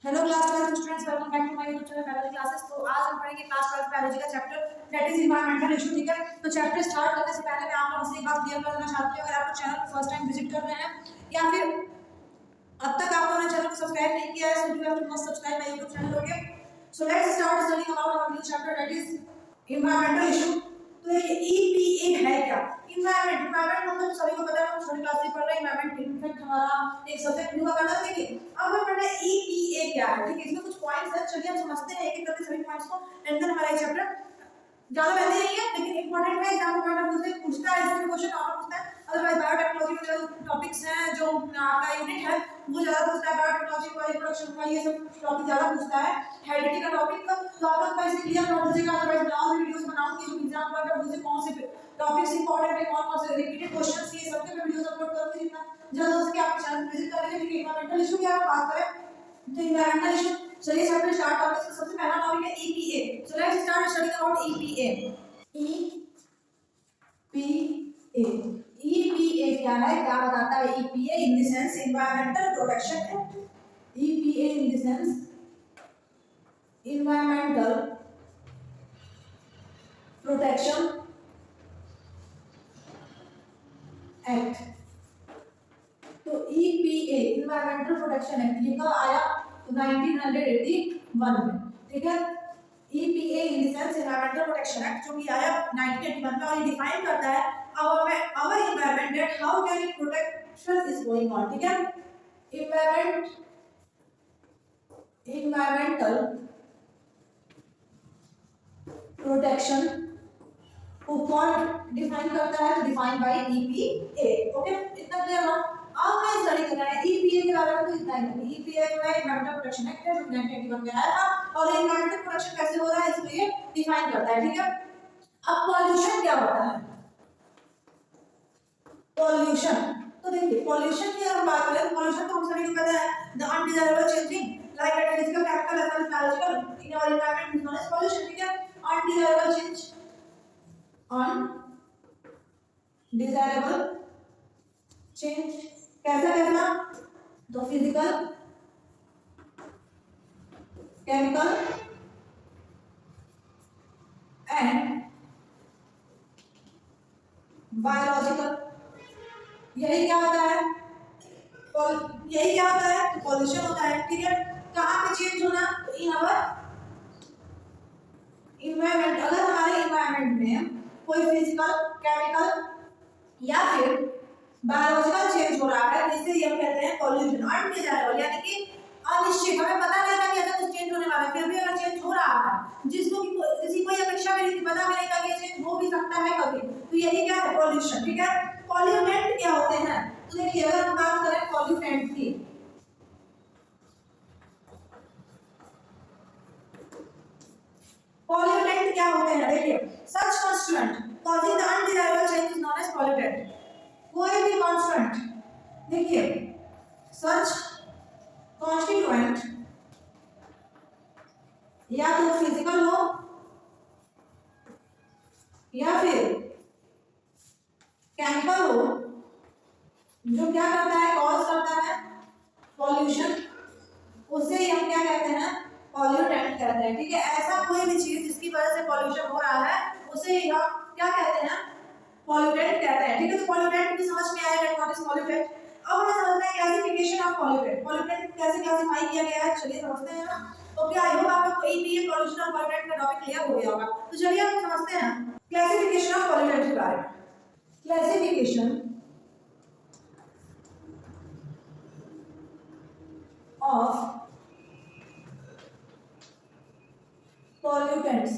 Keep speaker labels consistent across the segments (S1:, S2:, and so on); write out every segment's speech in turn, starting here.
S1: Hello class 12 students, welcome back to my YouTube channel parallel classes. तो आज हम पढ़ेंगे क्लास 12 बायोलॉजी का chapter that is environmental issue. ठीक है, तो चैप्टर स्टार्ट करने से पहले मैं आप लोगों से एक बात क्लियर कर देना चाहती हूँ। अगर आप लोग चैनल को फर्स्ट टाइम विजिट कर रहे हैं या फिर अब तक आप लोगों ने चैनल को सब्सक्राइब नहीं किया है, so you have to must subscribe my YouTube channel. Okay, so let's start studying about our new chapter that is environmental issue. तो ये ईपीए है क्या? इन्वायरमेंट मतलब सभी को पता है, हम छोटी क्लास में पढ़ रहे हैं। इन्वायरमेंट इनफैक्ट हमारा एक सब्जेक्ट न्यू का करना है। देखिए अब हम पढ़ रहे हैं ईपीए क्या है। ठीक है, इसमें कुछ पॉइंट्स हैं, चलिए हम समझते हैं एक एक करके सभी पॉइंट्स को। एंड देन हमारा चैप्टर ज्यादा वैसे नहीं है लेकिन इंपॉर्टेंट है, एग्जाम पॉइंट ऑफ व्यू से पूछता है, इसमें क्वेश्चन और पूछता है। अदरवाइज बायोटेक्नोलॉजी में जो टॉपिक्स हैं, जो आपका यूनिट है वो ज्यादा पूछता है। बायोटेक्नोलॉजी का, रिप्रोडक्शन का, ये सब टॉपिक ज्यादा पूछता है। हेरिडिटी का टॉपिक का तो आप लोग इसे क्लियर कर दीजिएगा। अदरवाइज मैं और वीडियोस बनाऊंगी जो एग्जाम पॉइंट ऑफ व्यू से कौन से टॉपिक्स इंपॉर्टेंट है, कौन कौन से रिपीटेड क्वेश्चंस, ये सब के मैं वीडियोस अपलोड करूंगी। जितना जल्द हो सके आप चैनल विजिट कर लीजिए। एनवायरमेंटल इशू की अगर बात करें तो एनवायरमेंटल इशू, चलिए चैप्टर स्टार्ट करते हैं। सबसे पहला टॉपिक है EPA. So let's start studying about EPA. EPA, EPA क्या है, क्या बताता है? EPA in the sense environmental protection act. EPA in the sense environmental protection act. तो ईपीए एनवायरमेंटल प्रोटेक्शन एक्ट ये कब आया? तो 1981 में। ठीक है, EPA in the sense environmental protection act जो कि आया 1981 में, और ये डिफाइन करता है our environment that how can it protection is going on. ठीक है, environmental प्रोटेक्शन को कौन डिफाइन करता है? Define by EPA. ओके, इतना क्लियर हो? अब मैं स्टडी कर रहा है ईपीए के बारे में। तो इतना ही, ईपीए जो है एनवायरमेंटल प्रोटेक्शन एक्ट है जो 1981 में आया था, और एनवायरमेंटल प्रोटेक्शन कैसे हो रहा है इसको ये डिफाइन करता है। ठीक है, अब पॉल्यूशन क्या होता है? पॉल्यूशन, तो देखिए पॉल्यूशन की अगर बात करें तो पॉल्यूशन तो हम सभी को पता है, the undesirable changing like at physical, chemical as well as biological in our environment is known as pollution. ठीक है, अनडिजायरेबल चेंज, अनडिजायरेबल चेंज कैसा कैसा? तो फिजिकल, केमिकल एंड बायोलॉजिकल। यही क्या होता है? यही क्या होता है? तो पॉल्यूशन होता है। ठीक है, कहाँ पे चेंज होना? तो इन आवर इन्वायरमेंट। अगर हमारे इन्वायरमेंट में कोई फिजिकल, केमिकल या फिर बायोलॉजिकल चेंज हो रहा है तो इसे हम कहते हैं पॉल्यूशन। अनडिजायरेबल यानी कि अनिश्चित, हमें पता नहीं था कि ऐसा कुछ चेंज होने वाला है, फिर भी अगर चेंज हो रहा है जिसको कि किसी कोई अपेक्षा नहीं थी, पता भी नहीं था कि चेंज हो भी सकता है कभी, तो यही क्या है? पॉल्यूशन। ठीक है, पॉल्यूटेंट क्या होते हैं? तो देखिए अगर हम बात करें पॉल्यूटेंट की, पॉल्यूटेंट क्या होते हैं? देखिए सच constant causing the undesirable change is known as pollutant। कोई भी कांस्टेंट, देखिए सच कॉन्स्टिट्यूएंट या तो फिजिकल हो या फिर केमिकल हो, जो क्या करता है? कॉज करता है पॉल्यूशन, उसे ही हम क्या कहते हैं? पॉल्यूटेंट कहते हैं। ठीक है, ऐसा कोई भी चीज जिसकी वजह से पॉल्यूशन हो रहा है उसे ही हम क्या कहते हैं? पॉल्यूटेंट कहते हैं। ठीक है, तो पॉल्यूटेंट भी समझ में आएगा व्हाट इज पॉल्यूटेंट। अब हमें समझना है क्लासिफिकेशन ऑफ पॉल्यूटेंट। पॉल्यूटेंट कैसे क्लासिफाई किया गया है, चलिए समझते हैं ना। ओके, आई होप आप लोग को ईपीए पॉल्यूशन और पॉल्यूटेंट का टॉपिक क्लियर हो गया होगा। तो चलिए हम समझते हैं क्लासिफिकेशन ऑफ पॉल्यूटेंट के बारे में। क्लासिफिकेशन ऑफ पॉल्यूटेंट्स,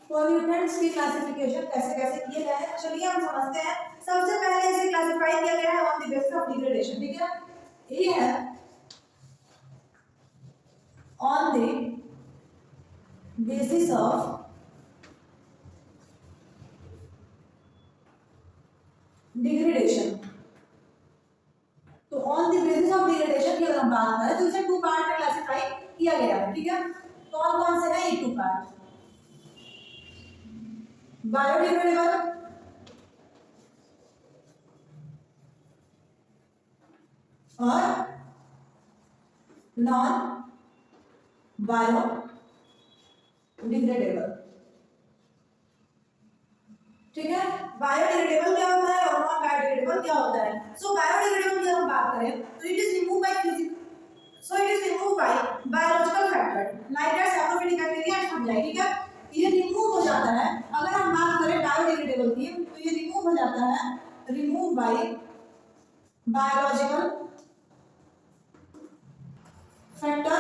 S1: पॉल्यूटेंट्स की क्लासिफिकेशन कैसे कैसे किए गए हैं, चलिए हम समझते हैं। सबसे पहले इसे क्लासिफाई किया गया है on the basis of degradation. ठीक है, ये है on the basis of degradation. तो on the basis of degradation की अगर हम बात करें तो इसे टू पार्ट में क्लासिफाई किया गया है। ठीक है, कौन कौन से हैं ये टू पार्ट? बायोडिग्रेडेबल और नॉन बायोडिग्रेडेबल। ठीक है, बायोडिग्रेडेबल क्या होता है और नॉन बायोडिग्रेडेबल क्या होता है। सो बायोडिग्रेडेबल की हम बात करें तो it is remove by biological factor like that saprophytic bacteria and fungi. ठीक है, ये रिमूव हो जाता है। अगर हम बात करें बायोडिग्रेडेबल की तो ये रिमूव हो जाता है, रिमूव बाय बायोलॉजिकल फैक्टर,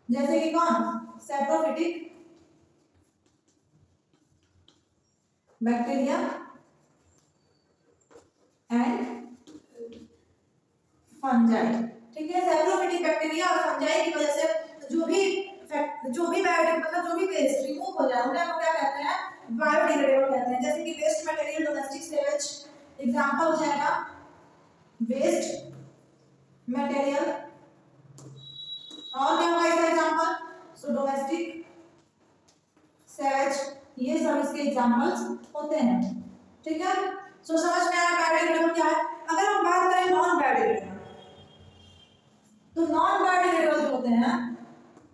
S1: जैसे कि कौन, सैप्रोफिटिक बैक्टीरिया एंड फंजाई। ठीक है, सैप्रोफिटिक बैक्टीरिया और फंजाई की वजह से जो भी बायोडिग्रेडेबल मतलब जो भी वेस्ट रिमूव हो जाए उन्हें हम क्या कहते हैं, बायोडिग्रेडेबल कहते हैं। जैसे कि waste material domestic sewage example हो जाएगा वेस्ट मटेरियल, और क्या होगा इसका एग्जांपल, सो डोमेस्टिक सेवेज, ये सब इसके एग्जांपल्स होते हैं। ठीक है, सो समझ में आया बायोडिग्रेडेबल क्या है। अगर हम बात करें नॉन बायोडिग्रेडेबल, तो नॉन बायोडिग्रेडेबल जो होते हैं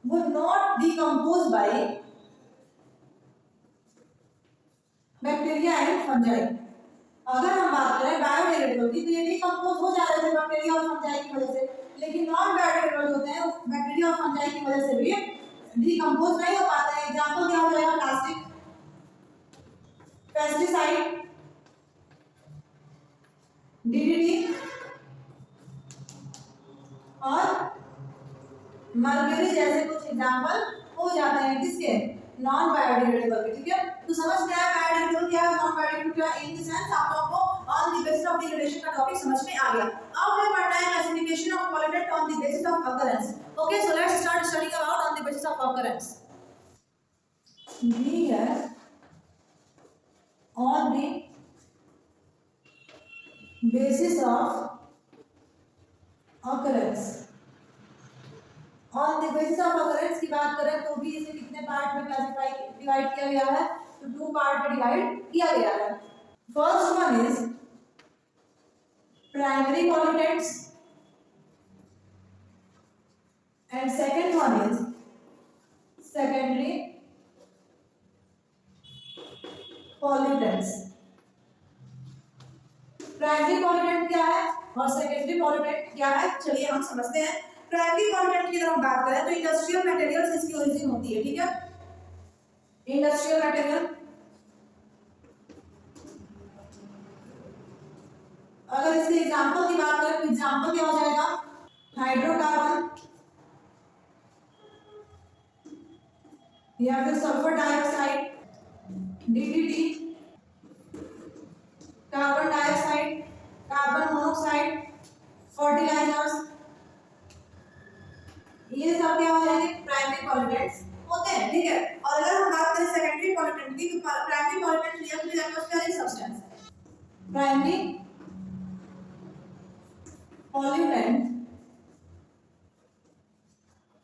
S1: वो not decompose by bacteria and fungi. अगर हम बात करें बायोडिग्रेडेबल की तो ये डिकम्पोज हो जा रहे थे बैक्टीरिया और फंजाई की वजह से, लेकिन नॉन बायोडिग्रेडेबल होते हैं बैक्टीरिया और फंजाई की वजह से भी डिकम्पोज नहीं हो पाते हैं। एग्जांपल क्या हो जाएगा, प्लास्टिक, पेस्टिसाइड, डीडीटी और मरकरी जैसे कुछ एग्जांपल हो जाते हैं किसके, नॉन बायोडिग्रेडेबल के। ठीक है, तो समझ में आया बायोडिग्रेडेबल क्या है, नॉन बायोडिग्रेडेबल क्या है। इन द सेंस आप लोगों को on the basis of degradation का टॉपिक समझ में आ गया। अब हमें पढ़ना है classification of pollutant on the basis of occurrence. Okay, so let's start studying about on the basis of occurrence. We है on the basis of occurrence. ऑन द बेसिस ऑफ अकरेंस की बात करें तो भी इसे कितने पार्ट में डिवाइड किया गया है, तो 2 पार्ट में डिवाइड किया गया है। First one is primary pollutants and second one is secondary pollutants. Primary pollutant क्या है और सेकेंडरी पॉल्यूटेंट क्या है, चलिए हम समझते हैं। प्राइमरी पॉल्यूटेंट की अगर हम बात करें तो इंडस्ट्रियल मटेरियल से इसकी ओरिजिन होती है। ठीक है, इंडस्ट्रियल मटेरियल, अगर इसके एग्जांपल की बात करें तो एग्जांपल क्या हो जाएगा, हाइड्रोकार्बन या फिर sulphur dioxide, DDT, carbon dioxide, carbon monoxide, fertilisers, ये सब क्या हो जाएंगे, प्राइमरी पॉल्यूटेंट्स होते हैं। ठीक है, और अगर हम बात करें सेकेंडरी पॉल्यूटेंट की तो primary pollutant react with atmospheric substance. Primary pollutant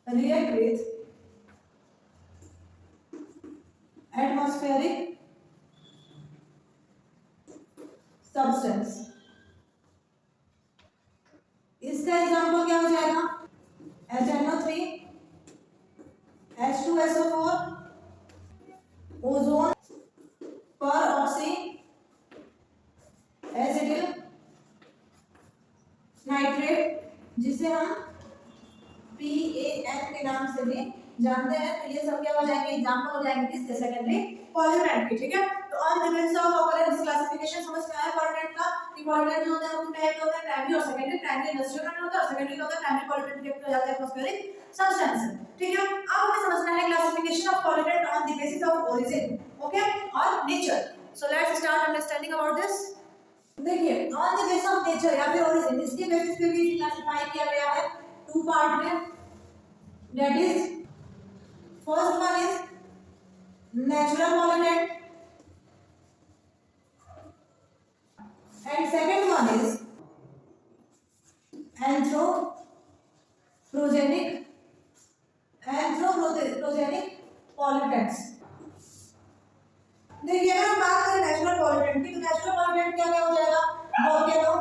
S1: react with atmospheric substance. इसका एग्जांपल क्या हो जाएगा, HNO3, H2SO4, ओजोन, पर ऑक्सी एसिटिल नाइट्रेट, जिसे हम PAN के नाम से भी जानते हैं। तो ये सब क्या हो जाएंगे, एग्जांपल हो जाएंगे किसके, सेकेंडरी पॉल्यूटेंट के। ठीक है, तो on the basis of occurrence classification समझ में आया पॉल्यूटेंट का कि पॉल्यूटेंट जो होते हैं वो टाइप के होते हैं, प्राइमरी और सेकेंडरी। प्राइमरी इंडस्ट्रियल में होता है और सेकेंडरी का होता है प्राइमरी पॉल्यूटेंट रिएक्ट हो जाता है एटमॉस्फेरिक सब्सटेंस। ठीक है, अब हमें समझना है classification of pollutant on the basis of origin, okay, और nature. So let's start understanding about this. देखिए, on the basis of nature या फिर ओरिजिन, इसके बेसिस पे भी क्लासिफाई किया गया है 2 पार्ट में। That is first one is natural pollutant and second one is anthropogenic pollutants। देखिए, अगर हम बात करें नेचुरल पॉल्यूटेंट की तो नेचुरल पॉल्यूटेंट क्या क्या हो जाएगा, वोल्केनो,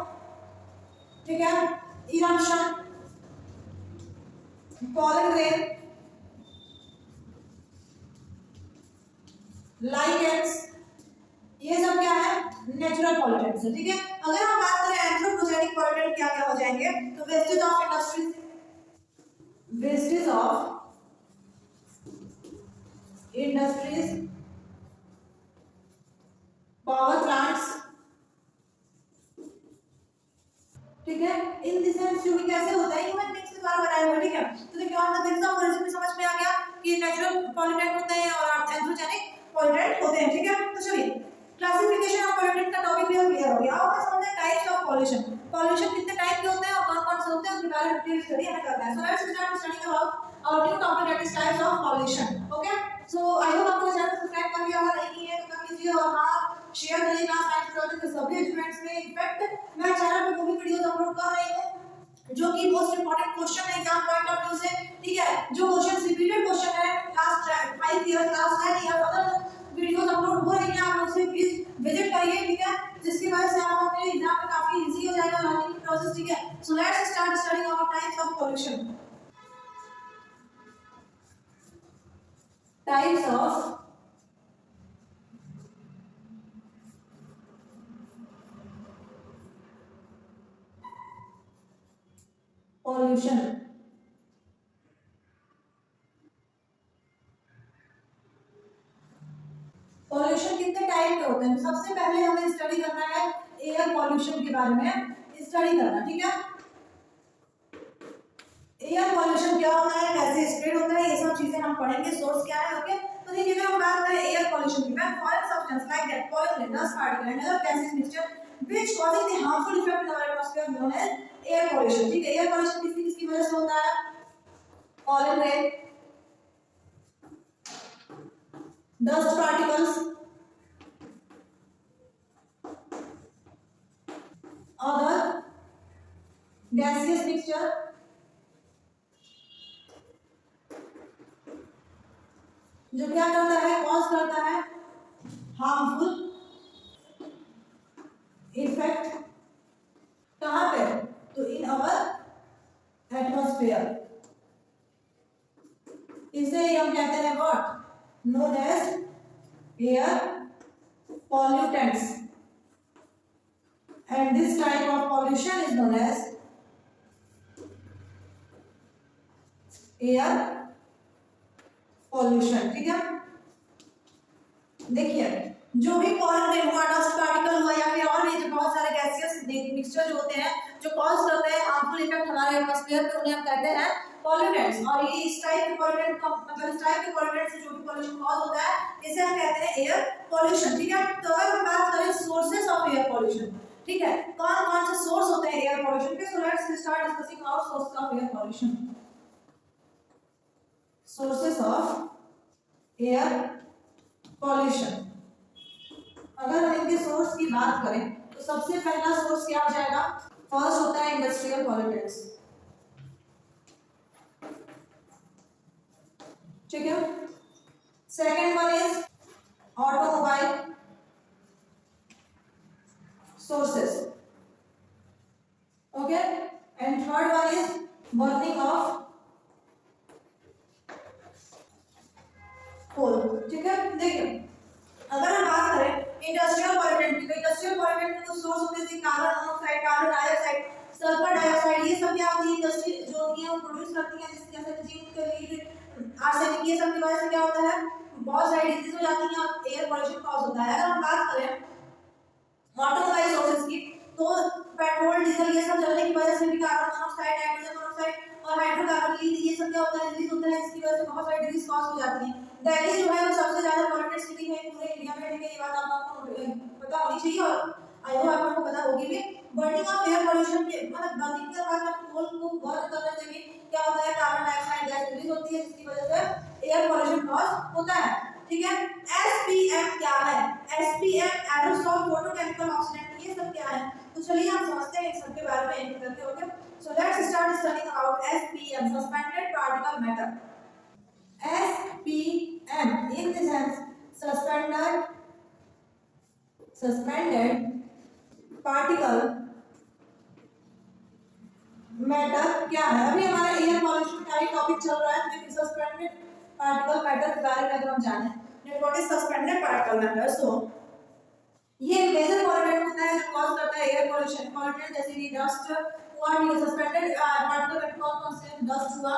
S1: ठीक है, इरप्शन, pollen grain, lichens, ये सब क्या है? नेचुरल पॉल्यूटेंट्स है। ठीक है, अगर हम बात करें एंथ्रोपोजेनिक पॉल्यूटेंट क्या क्या हो जाएंगे, तो wastage of industries, wastage of industries, power plants, ठीक है, इन द सेंस जो भी कैसे होता है ह्यूमन बीइंग्स के द्वारा बनाया हुआ। ठीक है, तो देखिए on the basis of origin में समझ में आ गया कि नेचुरल पॉल्यूटेंट होते हैं और एंथ्रोजेनिक पॉल्यूटेंट होते हैं। ठीक है, तो चलिए क्लासिफिकेशन ऑफ पॉल्यूटेंट का टॉपिक भी क्लियर हो गया। अब हम समझते हैं टाइप्स ऑफ पॉल्यूशन। पॉल्यूशन कितने टाइप के होते हैं और कौन-कौन से होते हैं उनके बारे में डिटेल स्टडी हमें करना है। So let's start studying about our new topic that is types of pollution. Okay, so I hope आपको चैनल सब्सक्राइब कर लिया होगा, नहीं किए तो कर लीजिए और हां शेयर करिए क्लास 9 ट्वेल्थ के सभी स्टूडेंट्स में। इनफैक्ट मैं चैनल पे वो भी वीडियोस अपलोड कर रही हूं जो कि मोस्ट इंपोर्टेंट क्वेश्चन है एग्जाम पॉइंट ऑफ व्यू से। ठीक है, जो क्वेश्चन रिपीटेड क्वेश्चन है last 5 years last 10 years other videos upload हो रही हैं, आप लोग से प्लीज विजिट करिए। ठीक है, जिसकी वजह से आप अपने एग्जाम में काफी इजी हो जाएगा लर्निंग प्रोसेस। ठीक है, so let's start studying about types of pollution. Types of pollution. Pollution कितने टाइप के होते हैं? तो सबसे पहले हमें स्टडी करना है एयर पॉल्यूशन के बारे में स्टडी करना। ठीक है, एयर पॉल्यूशन क्या होता है, कैसे स्प्रेड होता है, ये सब चीजें हम पढ़ेंगे, सोर्स क्या है। ओके, तो देखिए अगर हम बात करें एयर पॉल्यूशन की, when foreign substance like that pollen, dust particle and other gases mixture which causing the harmful effect in our atmosphere known as air pollution। ठीक है, एयर पॉल्यूशन किसकी किसकी वजह से होता है? pollen rain, dust particles, other gaseous mixture, जो क्या करता है, कॉज करता है हार्मफुल इफेक्ट कहां पे? तो इन अवर एटमॉस्फेयर। इसे हम कहते हैं what? Known as air pollutants and this type of pollution is known as air pollution. ठीक है, देखिए जो भी पॉलन हुआ, डस्ट पार्टिकल हुआ या फिर और भी जो बहुत सारे गैसियस मिक्सचर जो होते हैं जो कॉज करते हैं हार्मफुल इफेक्ट हमारे एटमॉस्फेयर पे, उन्हें हम कहते हैं पॉल्यूटेंट्स। और ये इस टाइप के पॉल्यूटेंट का मतलब इस टाइप के पॉल्यूटेंट से जो भी पॉल्यूशन कॉज होता है इसे हम कहते हैं एयर पॉल्यूशन। ठीक है, तो अगर हम बात करें सोर्सेस ऑफ एयर पॉल्यूशन, ठीक है, कौन कौन से सोर्स होते हैं एयर पॉल्यूशन के, सो let's start discussing about sources of air pollution. Sources of air pollution, अगर हम इनके सोर्स की बात करें तो सबसे पहला सोर्स क्या हो जाएगा? फर्स्ट होता है इंडस्ट्रियल पॉल्यूटेंट्स। ठीक है, second one is automobile sources. Okay, and third one is burning of coal. ठीक है, देखिए अगर हम बात करें इंडस्ट्रियल पॉल्यूटेंट की, तो इंडस्ट्रियल पॉल्यूटेंट के कुछ सोर्स होते हैं carbon monoxide, carbon dioxide, sulphur dioxide, ये सब क्या होती है इंडस्ट्री जो होती है वो प्रोड्यूस करती है, जैसे जिंक, लीड, आर्सेनिक, ये सब की वजह से क्या होता है बहुत सारी डिजीज हो जाती हैं और एयर पॉल्यूशन कॉज होता है। अगर हम बात करें ऑटोमोबाइल सोर्सेज की, तो पेट्रोल डीजल ये सब जलने की वजह से भी कार्बन मोनोऑक्साइड, नाइट्रोजन मोनोऑक्साइड और हाइड्रोकार्बन लीड ये सब क्या होता है रिलीज होता है, इसकी वजह से बहुत सारी डिजीज कॉज हो जाती हैं। दिल्ली जो है वो सबसे ज्यादा पॉल्यूटेड सिटी है पूरे इंडिया में। ठीक है, ये बात आप लोगों को पता होनी चाहिए और आई होप आप लोगों को पता होगी भी। बर्निंग ऑफ एयर पॉल्यूशन के मतलब बर्निंग के बाद में कोल को बर्न करने से भी क्या होता है कार्बन डाइऑक्साइड गैस रिलीज होती है, जिसकी वजह से एयर पॉल्यूशन कॉज होता है। ठीक है, एसपीएम क्या है? एसपीएम एरोसोल फोटोकेमिकल ऑक्सीडेंट, ये सब क्या है? तो चलिए हम समझते हैं इन सब के बारे में एक करके। Okay, so let's start studying about SPM, suspended particle matter. SPM in the sense suspended particle matter क्या है? अभी हमारा एयर पॉल्यूशन का सारी टॉपिक चल रहा है तो सस्पेंडेड पार्टिकल मैटर के बारे में अगर हम जाने that what is suspended particle matter. So ये मेजर पॉल्यूटेंट होता है जो कॉज करता है एयर पॉल्यूशन। पॉल्यूटेंट जैसे कि डस्ट व्हाट ये सस्पेंडेड पार्टिकल मैटर कौन कौन से डस्ट हुआ,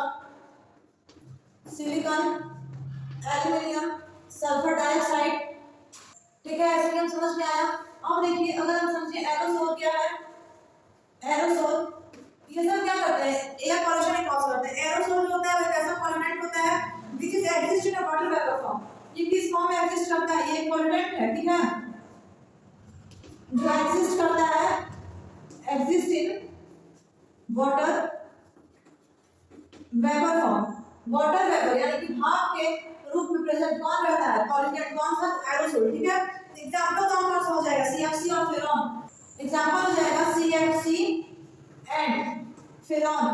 S1: सिलिकॉन, एल्युमिनियम, सल्फर डाइऑक्साइड, ठीक है। ऐसे हम समझ में आया। अब देखिए अगर हम समझे एरोसोल क्या है, एरोसोल ये सब क्या करते हैं, एयर पॉल्यूशन कॉज करते हैं। एरोसोल जो होता है वो एक ऐसा पॉल्यूटेंट होता है which is exist in a water vapour form. ये किस फॉर्म में एग्जिस्ट करता है, ये एक पॉल्यूटेंट है, ठीक है, जो एग्जिस्ट करता है, exist in water vapour form. Water vapour यानी कि भाप के रूप में प्रेजेंट कौन रहता है, पॉल्यूटेंट कौन सा, एरोसोल, ठीक है। एग्जांपल कौन सा हो जाएगा, सीएफसी और फ्यूरॉन। एग्जांपल हो जाएगा CFC and furan,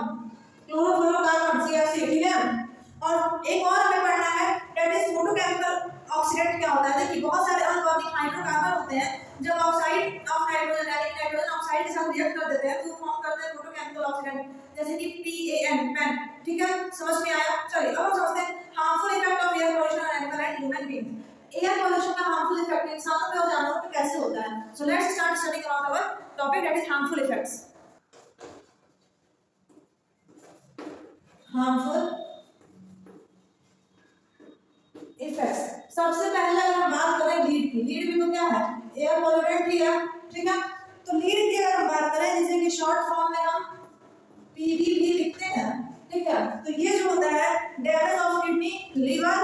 S1: chlorofluorocarbon, CFC, ठीक है। और एक और हमें पढ़ना है दैट इज फोटोकेमिकल ऑक्सीडेंट क्या होता है। देखिए बहुत सारे अनऑर्गेनिक हाइड्रोकार्बन होते हैं, जब ऑक्साइड ऑफ नाइट्रोजन यानी नाइट्रोजन ऑक्साइड के साथ रिएक्ट कर देते हैं तो फॉर्म करते हैं फोटोकेमिकल ऑक्सीडेंट, जैसे कि PAN, पेन, ठीक है, समझ में आया। चलिए अब हम समझते हैं harmful effect of air pollution on animal and human being. Air pollution का हार्मफुल इफेक्ट इंसानों पे और जानवरों पे कैसे होता है। So let's start studying about our topic that is harmful effects. Harmful effects, सबसे पहले अगर हम बात करें लीड की, लीड भी तो क्या है, एयर पॉल्यूटेंट ही है, ठीक है। तो लीड की अगर हम बात करें जैसे कि शॉर्ट फॉर्म में हम PBB लिखते हैं, ठीक है, तो ये जो होता है damage of kidney, liver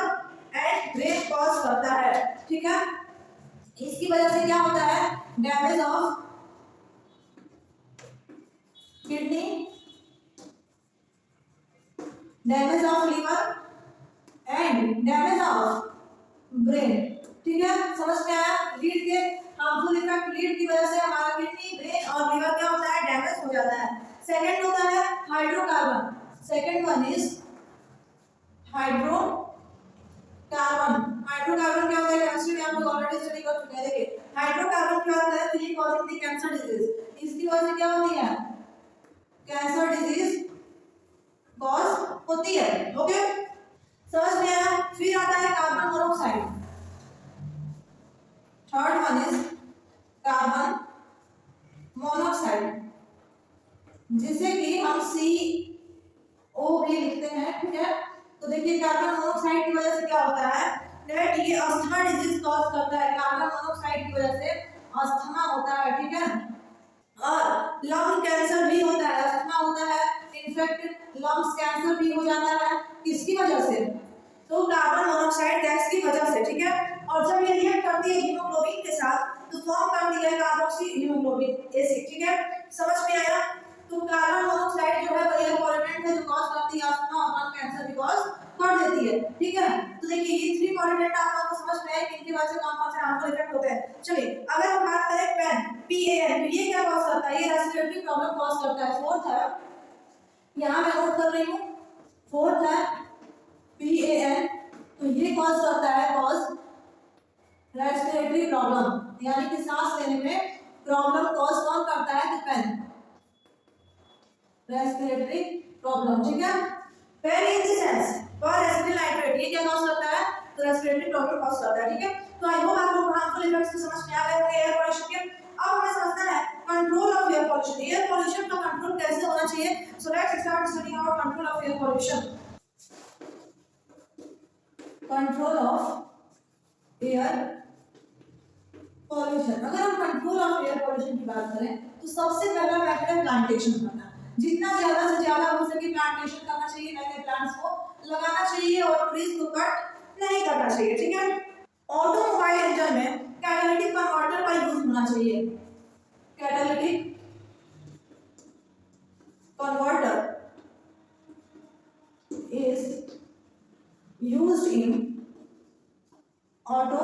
S1: and brain cause करता है, ठीक है। इसकी वजह से क्या होता है, damage of kidney, damage of liver and damage of brain, ठीक है, समझ में आया। लीड के हार्मफुल इफेक्ट, लीड की वजह से हमारा किडनी, ब्रेन और लिवर क्या होता है, डैमेज हो जाता है। सेकंड होता है hydrocarbon, second one is hydrocarbon. Hydrocarbon क्या होता है, केमिस्ट्री में हम लोग ऑलरेडी स्टडी कर चुके हैं। देखिए हाइड्रोकार्बन क्या होता है, तो ये कॉजिंग द कैंसर डिजीज, इसकी वजह से क्या होती है, कैंसर डिजीज कॉज होती है, ओके, समझ में आया। फिर आता है carbon monoxide, third one is carbon monoxide, जिसे कि हम CO भी लिखते हैं, ठीक है। तो देखिए कार्बन मोनोऑक्साइड की वजह से क्या होता है, दैट ये अस्थमा डिजीज कॉज करता है। कार्बन मोनोऑक्साइड की वजह से अस्थमा होता है, ठीक है, और लंग कैंसर भी होता है, अस्थमा होता है, इनफैक्ट लंग्स कैंसर भी हो जाता है, किसकी वजह से, तो कार्बन मोनोऑक्साइड गैस की वजह से, ठीक है। और जब ये रिएक्ट करती है हीमोग्लोबिन के साथ तो फॉर्म करती है कार्बोक्सी हीमोग्लोबिन एसिड, ठीक है, समझ में आया। तो कार्बन मोनोऑक्साइड जो है वो एयर पॉल्यूटेंट है जो कॉज करती है अस्थमा और लंग कैंसर भी कॉज कर देती है, ठीक है। तो देखिए ये 3 पॉल्यूटेंट आप लोगों को समझ में आया कि इनकी वजह से कौन-कौन से हार्मफुल इफेक्ट होते हैं। चलिए अगर हम बात करें PAN, ये क्या कॉज करता है, ये रेस्पिरेटरी प्रॉब्लम कॉज करता है। फोर्थ है, यहां मैं नोट कर रही हूं, फोर्थ है PAN, तो ये कॉज करता है, कॉज रेस्पिरेटरी प्रॉब्लम, यानी कि सांस लेने में प्रॉब्लम कॉज कौन करता है, पेन, रेस्पिरेटरी प्रॉब्लम, ठीक है। Pain in the sense for respiratory nitrate, ये क्या कॉज करता है, तो रेस्पिरेटरी प्रॉब्लम कॉज करता है, ठीक है। तो आई होप आप लोगों को हार्मफुल इफेक्ट्स को समझ में आ गए होंगे एयर पॉल्यूशन के। अब हमें समझना है control of air pollution, air pollution का कंट्रोल कैसे होना चाहिए। सो let's start studying about control of air pollution. Control of air pollution, अगर हम कंट्रोल ऑफ एयर पॉल्यूशन की बात करें तो सबसे पहला मेथड है प्लांटेशन करना। जितना ज्यादा से ज्यादा हो सके प्लांटेशन करना चाहिए, नए नए प्लांट्स को लगाना चाहिए और ट्रीज को कट नहीं करना चाहिए, ठीक है। ऑटोमोबाइल इंजन में कैटालिटिक कन्वर्टर का यूज होना चाहिए, catalytic converter is used in auto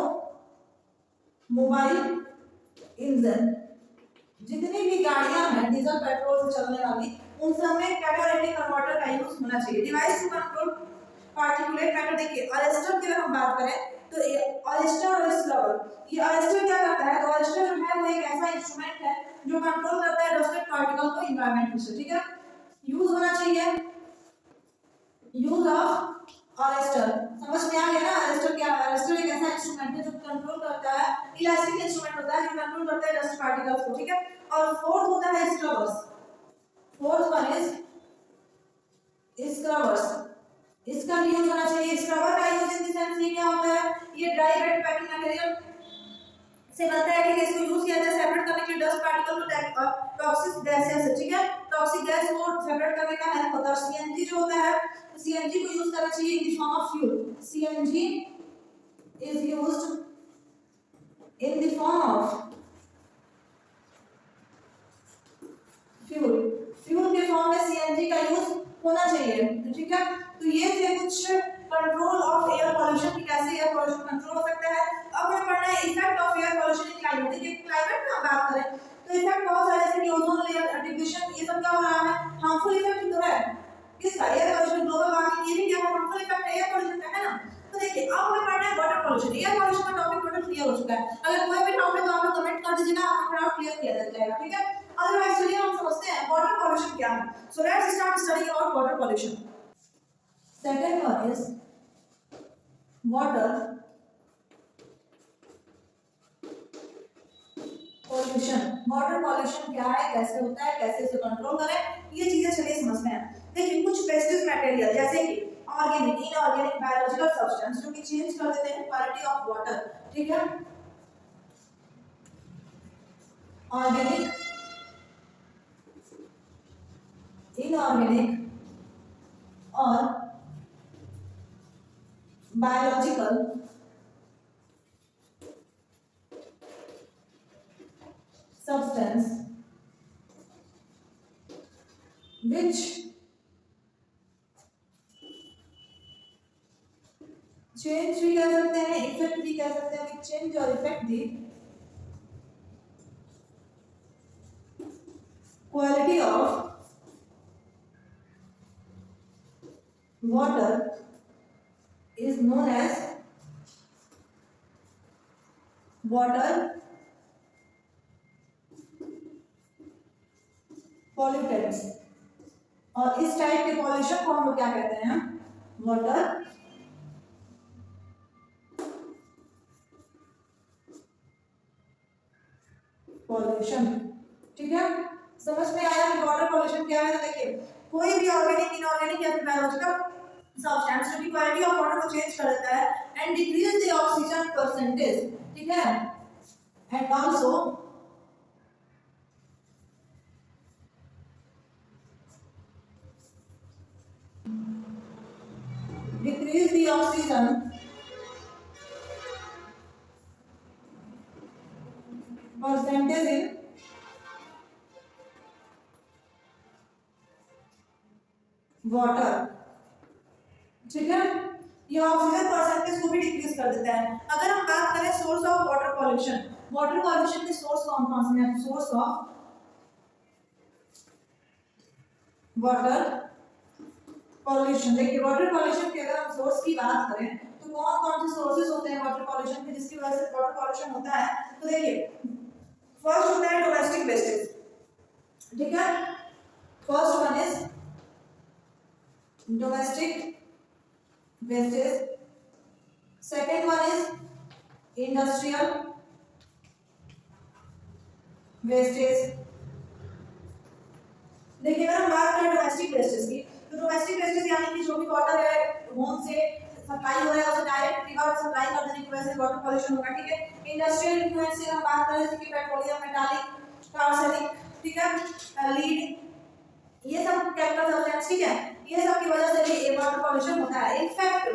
S1: mobile engine. जितनी भी गाड़ियां हैं डीजल पेट्रोल से चलने वाली, उन सब में कैटालिटिक कन्वर्टर का यूज होना चाहिए। Device to control particulate matter, देखिए अरेस्टर की अगर हम बात करें तो अरेस्टर और स्लवर, ये अरेस्टर क्या करता है, तो अरेस्टर जो है वो एक ऐसा इंस्ट्रूमेंट है जो कंट्रोल करता है डस्टेड पार्टिकल को एनवायरनमेंट से, ठीक है, यूज होना चाहिए यूज ऑफ अरेस्टर, समझ में आ गया ना? अरेस्टर क्या है? अरेस्टर एक ऐसा इंस्ट्रूमेंट है जो कंट्रोल करता है, इलास्टिक इंस्ट्रूमेंट होता है जो कंट्रोल करता है डस्ट पार्टिकल्स को, ठीक है। और फोर्थ होता है scrubbers. Fourth one is scrubbers. इसका भी यूज होना चाहिए। स्क्रबर का यूज इन द सेंस ये क्या होता है, ये ड्राई वेट पैकिंग मटेरियल से बनता है, ठीक है। इसको यूज किया जाता है सेपरेट करने के लिए डस्ट पार्टिकल को टॉक्सिक गैसेस से, ठीक है। टॉक्सिक गैस को सेपरेट करने का हेल्प होता है। सीएनजी जो होता है, सीएनजी को यूज करना चाहिए in the form of fuel. CNG is used in the form of fuel. Fuel के फॉर्म में सीएनजी का यूज होना चाहिए, ठीक है। तो ये थे कुछ कंट्रोल ऑफ एयर पॉल्यूशन की, कैसे एयर पॉल्यूशन कंट्रोल हो सकता है। अब हमें पढ़ना है effect of air pollution in climate. देखिए क्लाइमेट में बात करें तो इफेक्ट बहुत सारे, जैसे कि ओजोन लेयर डिप्लीशन, ये सब क्या हो रहा है, हार्मफुल इफेक्ट तो है किसका, एयर पॉल्यूशन, ग्लोबल वार्मिंग, ये भी क्या है, हार्मफुल इफेक्ट है एयर पॉल्यूशन का, है ना। तो देखिए अब हमें पढ़ना है वाटर पॉल्यूशन। एयर पॉल्यूशन का टॉपिक टोटल क्लियर हो चुका है। अगर कोई भी डाउट है तो आप लोग कमेंट कर दीजिएगा, आपका डाउट क्लियर किया जाएगा, ठीक है। अदरवाइज चलिए हम समझते हैं वाटर पॉल्यूशन क्या है। So let's start studying about water pollution. Second one is water pollution. Water pollution क्या है, कैसे होता है, कैसे इसे कंट्रोल करें, ये चीजें चलिए समझते हैं। देखिए कुछ पेस्टिस मटेरियल जैसे कि ऑर्गेनिक, इनऑर्गेनिक, बायोलॉजिकल सब्सटेंस जो कि चेंज कर देते हैं क्वालिटी ऑफ वाटर, ठीक है। ऑर्गेनिक, इनऑर्गेनिक और बायोलॉजिकल substance which change भी कह सकते हैं, इफेक्ट भी कह सकते हैं, which change और effect the quality of water is known as water pollutants। और इस टाइप के पॉल्यूशन को हम लोग क्या कहते हैं, वाटर पॉल्यूशन, ठीक है। समझ में आया कि वाटर पॉल्यूशन क्या है। देखिए कोई भी ऑर्गेनिक, इनऑर्गेनिक या फिर बायोलॉजिकल सब्सटेंस जो कि क्वालिटी ऑफ वाटर को चेंज कर देता है and decrease the oxygen percentage, ठीक है, and also decrease the oxygen percentage in water, ठीक है। ये ऑक्सीजन परसेंटेज को भी डिक्रीज कर देता है। अगर हम बात करें source of water pollution, water pollution के सोर्स कौन कौन से हैं, सोर्स ऑफ वाटर पॉल्यूशन। देखिए वाटर पॉल्यूशन के अगर हम सोर्स की बात करें तो कौन कौन से सोर्सेज होते हैं वाटर पॉल्यूशन के जिसकी वजह से वाटर पॉल्यूशन होता है। तो देखिए फर्स्ट होता है डोमेस्टिक वेस्टेज, ठीक है। First one is domestic wastage, second one is industrial wastage. देखिए अगर हम बात करें डोमेस्टिक वेस्टेज की तो डोमेस्टिक वेस्टेज यानी कि जो भी वाटर है होम से सप्लाई हो रहा है उसे डायरेक्ट रिवर सप्लाई कर देने की वजह से वाटर पॉल्यूशन होगा, ठीक है। इंडस्ट्रियल इन्फ्लुएंस से हम बात करें जैसे कि पेट्रोलियम, मेटालिक, कार्सेनिक, ठीक है, लीड, ये सब केमिकल सब्सटेंस, ठीक है, ये सब की वजह से भी वाटर पॉल्यूशन होता है। इनफैक्ट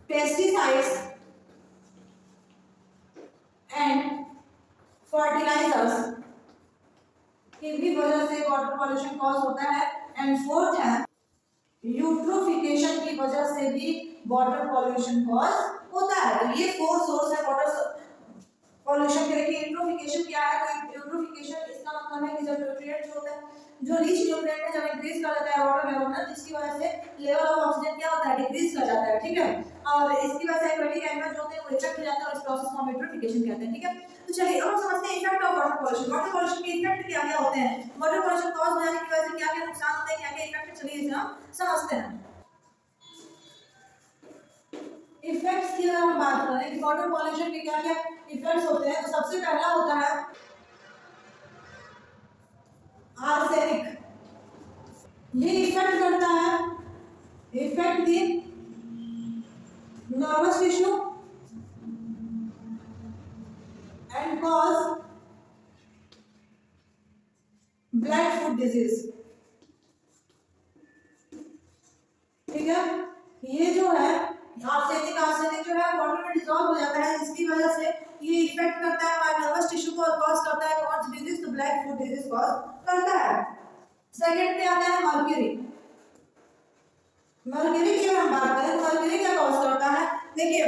S1: पेस्टिसाइड्स एंड फर्टिलाइजर्स की भी वजह से वाटर पॉल्यूशन कॉज होता है। एंड फोर्थ है यूट्रोफिकेशन की वजह से भी वाटर पॉल्यूशन कॉज होता है। तो ये फोर सोर्स है वाटर पॉल्यूशन के। देखिए यूट्रोफिकेशन क्या है, तो यूट्रोफिकेशन इसका मतलब है कि जब न्यूट्रिएंट जो होता है, जो रिच न्यूट्रिएंट है, जब इंक्रीज कर देता है वाटर लेवल में, जिसकी वजह से लेवल ऑफ ऑक्सीजन क्या होता है, डिक्रीज कर जाता है, ठीक है। और इसकी वजह से एक्वेटिक एनिमल जो होते हैं वो इफेक्ट हो जाते हैं और इस प्रोसेस को हम यूट्रोफिकेशन कहते हैं, ठीक है। तो चलिए अब हम समझते हैं effect of water pollution. Water pollution के इफेक्ट क्या क्या होते हैं। वाटर पॉल्यूशन कॉज हो जाने की वजह से क्या क्या नुकसान होते हैं, क्या क्या इफेक्ट, चलिए इसे हम समझते हैं। इफेक्ट्स की अगर हम बात करें कि वाटर पॉल्यूशन के क्या क्या इफेक्ट्स होते हैं, तो सबसे पहला होता है आर्सेनिक। ये इफेक्ट करता है, effect the nervous tissue and cause black foot disease. ठीक है, ये जो है आर्सेनिक जो है वाटर में डिसॉल्व हो जाता है, जिसकी वजह से ये इफेक्ट करता है हमारे नर्वस टिश्यू को और कॉज करता है कौन सी डिजीज, तो ब्लैक फुट डिजीज कॉज करता है। सेकंड पे आता है मर्क्यूरी। मर्क्यूरी की अगर हम बात करें तो मर्क्यूरी क्या कॉज करता है, देखिए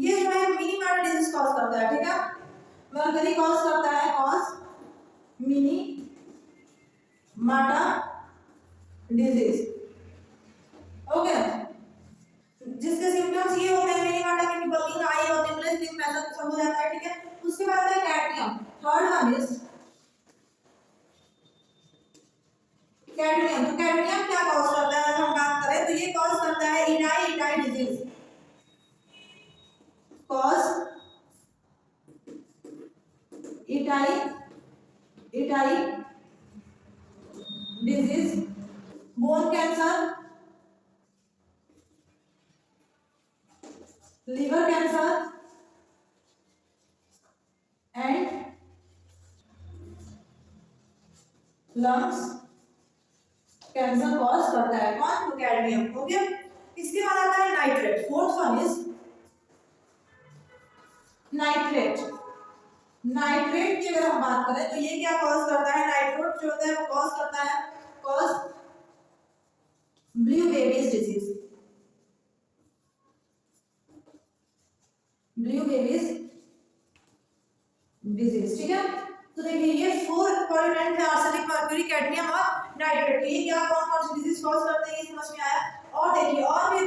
S1: ये जो है मिनी मार्टा डिजीज कॉज करता है। ठीक है, मर्क्यूरी कॉज करता है cause mini Marta disease. Okay, जिसके सिम्टम्स ये होते हैं मिनी मार्टा की बर्निंग आई और टिमलेस दिन ऐसा सब हो जाता है। ठीक है, उसके बाद है cadmium. Third one is cadmium. तो कैडमियम क्या कॉज करता है, अगर हम बात करें तो ये कॉज करता है itai disease. Cause itai disease, bone cancer, liver cancer and lungs cancer cause करता है कौन, तो कैडमियम। ओके, इसके बाद आता है nitrate. Fourth one is nitrate. Nitrate की अगर हम बात करें तो ये क्या कॉज करता है, नाइट्रेट जो होता है वो कॉज करता है cause blue babies disease. Blue babies disease. ठीक है, तो देखिए ये 4 पॉल्यूटेंट है, आर्सेनिक, मर्क्यूरी, कैडमियम और नाइट्रेट। ये क्या कौन कौन सी डिजीज कॉज करते हैं ये समझ में आया। और देखिए और भी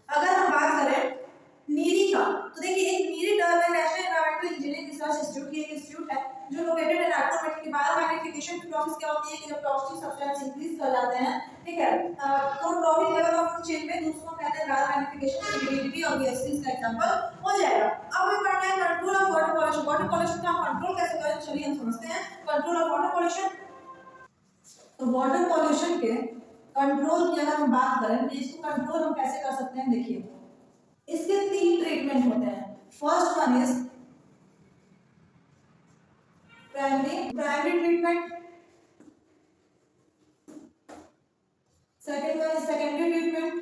S1: अगर हम बात करें नीरी का, तो देखिए एक NEERI development national environmental engineering research institute की एक इंस्टीट्यूट है जो लोकेटेड है नागपुर में। बायोमैग्निफिकेशन की प्रोसेस क्या होती है कि जब टॉक्सिक सब्सटेंस इंक्रीज कर जाते हैं, ठीक है, तो trophic level of food chain में दूसरों कहते हैं बायोमैग्निफिकेशन ह्यूमिडिटी और गैसेस का एग्जांपल हो जाएगा। अब हमें पढ़ना है control of water pollution. Water pollution का हम कंट्रोल कैसे करें, चलिए हम समझते हैं कंट्रोल ऑफ वाटर पॉल्यूशन। तो वाटर पॉल्यूशन के कंट्रोल की अगर हम बात करें तो इसको कंट्रोल हम कैसे कर सकते हैं, देखिए इसके 3 ट्रीटमेंट होते हैं। First one is primary treatment, second one is secondary treatment,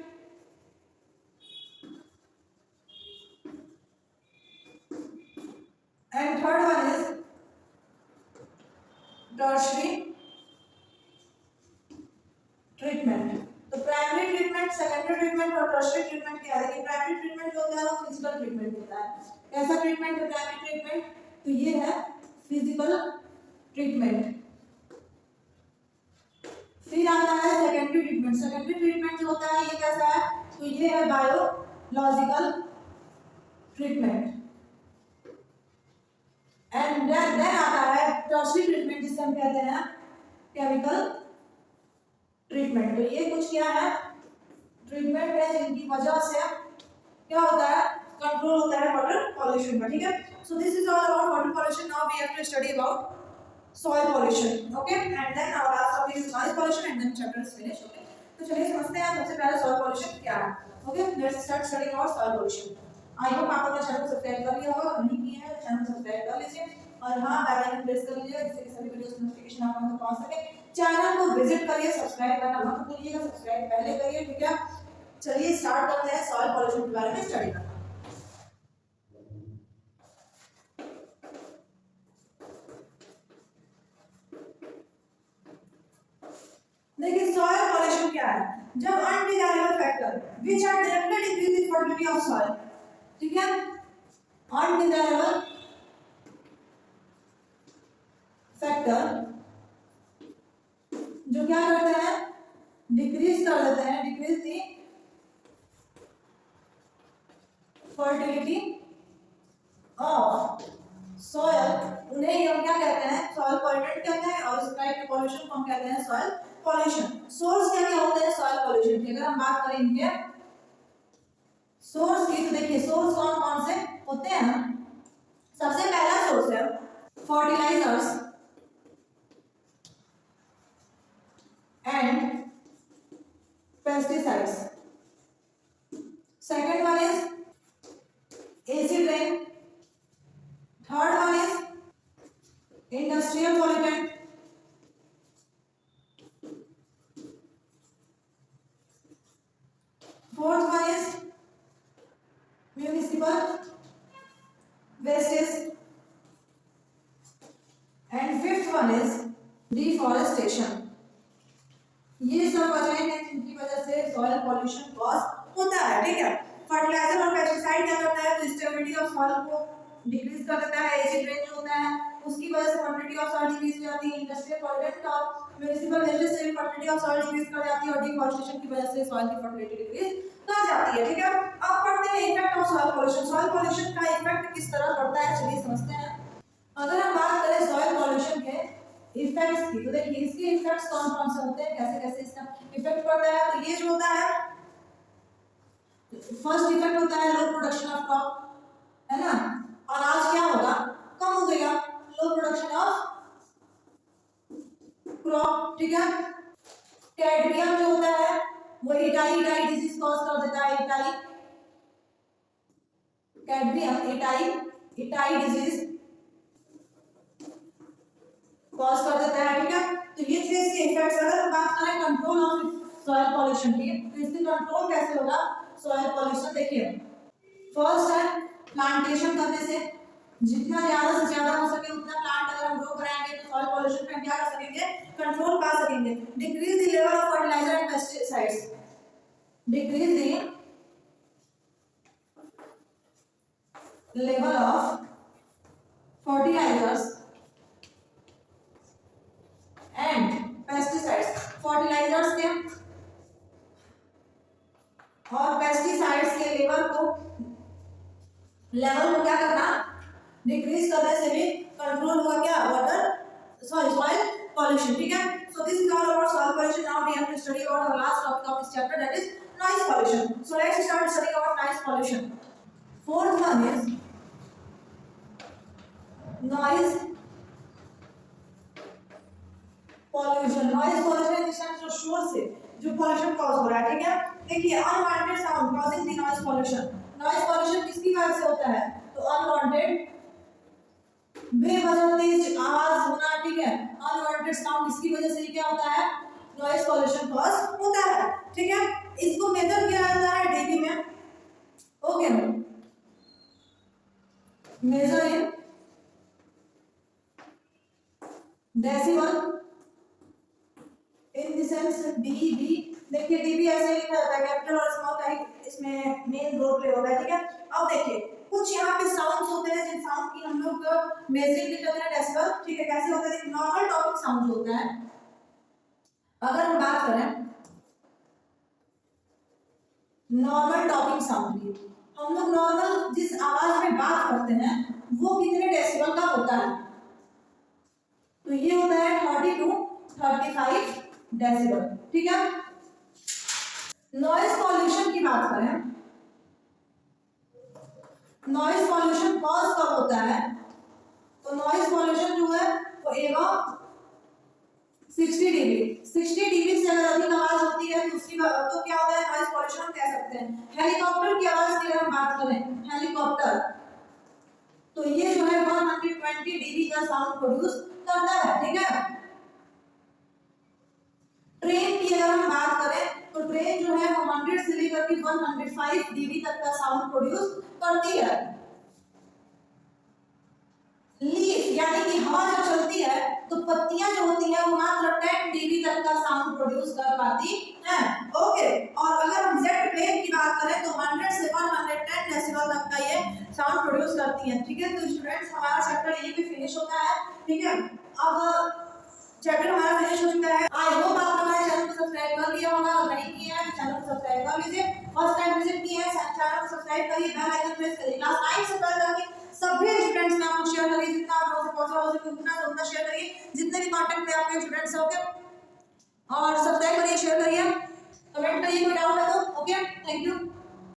S1: and third one is tertiary treatment. तो प्राइमरी ट्रीटमेंट, सेकेंडरी ट्रीटमेंट और टर्शियरी ट्रीटमेंट क्या है। प्राइमरी ट्रीटमेंट जो होता है वो फिजिकल ट्रीटमेंट होता है। कैसा ट्रीटमेंट है प्राइमरी ट्रीटमेंट, तो ये है फिजिकल ट्रीटमेंट। फिर आता है सेकेंडरी ट्रीटमेंट। सेकेंडरी ट्रीटमेंट जो होता है ये कैसा है, तो ये है बायोलॉजिकल ट्रीटमेंट। एंड देन आता है टर्शियरी ट्रीटमेंट जिसे हम कहते हैं केमिकल ट्रीटमेंट। तो ये कुछ क्या है ट्रीटमेंट है जिनकी वजह से क्या होता है, कंट्रोल होता है वाटर पॉल्यूशन का। ठीक है, so this is all about water pollution. Now we have to study about soil pollution, okay, and then our last topic is noise pollution and then chapter is finished. Okay, तो चलिए समझते हैं सबसे पहले soil pollution क्या है। Okay, let's start studying about soil pollution. I hope आप अपना चैनल सब्सक्राइब कर लिया होगा, नहीं किए हैं तो चैनल सब्सक्राइब कर लीजिए और हाँ बेल आइकन प्रेस कर लीजिए जिससे कि सभी वीडियोस की नोटिफिकेशन आप तक पहुंच सके। चैनल को विजिट करिए, सब्सक्राइब करना मत भूलिएगा, सब्सक्राइब पहले करिए। ठीक है, चलिए स्टार्ट करते हैं soil pollution के बारे में स्टडी करना। देखिए soil pollution क्या है, जब undesirable factor which are directly decrease the fertility of soil। ठीक है, undesirable factor जो क्या करते हैं, डिक्रीज कर देते हैं, decrease the fertility of soil, उन्हें ही हम क्या कहते हैं, सॉयल पॉल्यूटेंट कहते हैं, और इस टाइप के पॉल्यूशन को हम कहते हैं सॉयल पॉल्यूशन। सोर्स क्या क्या होते हैं सॉयल पॉल्यूशन की, अगर हम बात करें इनके सोर्स की, तो देखिए सोर्स कौन कौन से होते हैं। सबसे पहला सोर्स है fertilisers and pesticides. Second one is acid rain. Third one is industrial pollutant. Fourth one is municipal wastes. And fifth one is deforestation. ये सब वजहें हैं जिनकी वजह से सॉइल पॉल्यूशन कॉज होता है, ठीक है। फर्टिलाइजर और पेस्टिसाइड क्या करता है, तो स्टेबिलिटी ऑफ सॉइल को डिक्रीज कर देता है। एसिड रेन जो होता है उसकी वजह से फर्टिलिटी ऑफ सॉइल डिक्रीज हो जाती है। इंडस्ट्रियल पॉल्यूटेंट और म्युनिसिपल वेस्ट से फर्टिलिटी ऑफ सॉइल डिक्रीज कर जाती है, और डिफॉरेस्टेशन की वजह से सॉइल की फर्टिलिटी डिक्रीज कर जाती है, ठीक है। अब पढ़ते हैं effect of soil pollution. Soil pollution का इफेक्ट किस तरह पड़ता है, चलिए समझते हैं। अगर हम बात करें सॉइल पॉल्यूशन के इफेक्ट्स की, तो देखिए इसके इफेक्ट्स कौन कौन से होते हैं, कैसे कैसे इसका इफेक्ट पड़ता है। तो ये जो होता है, फर्स्ट इफेक्ट होता है लो प्रोडक्शन ऑफ क्रॉप, है ना। अनाज क्या होगा, कम हो गया, लो प्रोडक्शन ऑफ क्रॉप, ठीक है। कैडमियम जो होता है वो इटाई डिजीज कॉज कर देता है। Itai cadmium itai disease cause कर देता है, ठीक है। तो ये थे इसके इफेक्ट्स। अगर हम बात करें कंट्रोल ऑफ सॉइल पॉल्यूशन की, तो इससे कंट्रोल कैसे होगा सॉइल पॉल्यूशन, देखिए फर्स्ट है प्लांटेशन करने से, जितना ज्यादा से ज्यादा हो सके उतना प्लांट अगर हम ग्रो कराएंगे तो सॉइल पॉल्यूशन पे हम क्या कर सकेंगे, कंट्रोल पा सकेंगे। Decrease the level of fertiliser and pesticides, decrease the level of fertilisers and pesticides, fertilisers के और पेस्टिसाइड्स के लेवल को क्या करना, डिक्रीज करने से भी कंट्रोल होगा क्या, वाटर सॉइल पॉल्यूशन, ठीक है। So this is all about soil pollution. Now we have to study about the last topic of this chapter, that is noise pollution. So let's start study about noise pollution. Fourth one is noise pollution. Noise pollution इस जो शोर से जो pollution cause हो रहा है, ठीक है। देखिए unwanted sound causing the noise pollution. Noise pollution किसकी वजह से होता है, तो अनवांटेड बेवजह तेज आवाज होना, ठीक है। अनवांटेड साउंड, इसकी वजह से क्या होता है, नॉइज पॉल्यूशन कॉज होता है, ठीक है। इसको मेजर किया जाता है डीबी में, okay. Measure in decibel in the sense DB. देखिए डीबी ऐसे लिखा जाता है, कैपिटल और स्मॉल का इसमें मेन रोल प्ले होता है, ठीक है। अब देखिए कुछ यहाँ पे साउंड्स होते हैं जिन साउंड की हम लोग मेजरिंग करते हैं डेसिबल, ठीक है। कैसे होता है, नॉर्मल टॉकिंग साउंड होता है। अगर हम बात करें नॉर्मल टॉकिंग साउंड की, हम लोग नॉर्मल जिस आवाज में बात करते हैं वो कितने डेसिबल का होता है, तो ये होता है 30 to 35 डेसिबल, ठीक है। नॉइज पॉल्यूशन की बात करें, नॉइज पॉल्यूशन कॉज कब होता है, तो नॉइज पॉल्यूशन जो है वो एवं 60 डीबी से अगर अधिक आवाज होती है तो उसकी तो क्या होता है, नॉइज पॉल्यूशन हम कह सकते हैं। हेलीकॉप्टर की आवाज की अगर हम बात करें, हेलीकॉप्टर, तो ये जो है 120 डीबी का साउंड प्रोड्यूस करता है, ठीक है। ट्रेन की अगर हम बात करें तो ट्रेन जो है वो 100 से लेकर के 105 डीबी तक का साउंड प्रोड्यूस करती है। लीफ यानी कि हवा जो चलती है तो पत्तियां जो होती है वो मात्र 10 डीबी तक का साउंड प्रोड्यूस कर पाती हैं, ओके। और अगर हम जेट प्लेन की बात करें तो 100 से 110 डेसिबल तक का ये साउंड प्रोड्यूस करती है, ठीक है। तो स्टूडेंट्स हमारा चैप्टर यहीं पे फिनिश होता है, ठीक है। अब चैप्टर हमारा फिनिश हो चुका है। आई होप आप हमारे चैनल को सब्सक्राइब कर लिया होगा, अगर नहीं किया है तो चैनल को सब्सक्राइब कर लीजिए। फर्स्ट टाइम विजिट किया है चैनल को सब्सक्राइब करिए, बेल आइकन प्रेस करिए। क्लास 9 से 12 तक सभी स्टूडेंट्स में आपको शेयर करिए, जितना आप लोगों से पॉसिबल हो सके उतना शेयर करिए, जितने भी कांटेक्ट पे आपके स्टूडेंट्स हैं। ओके, और सब्सक्राइब करिए, शेयर करिए, कमेंट करिए, कोई डाउट है तो। Okay, thank you.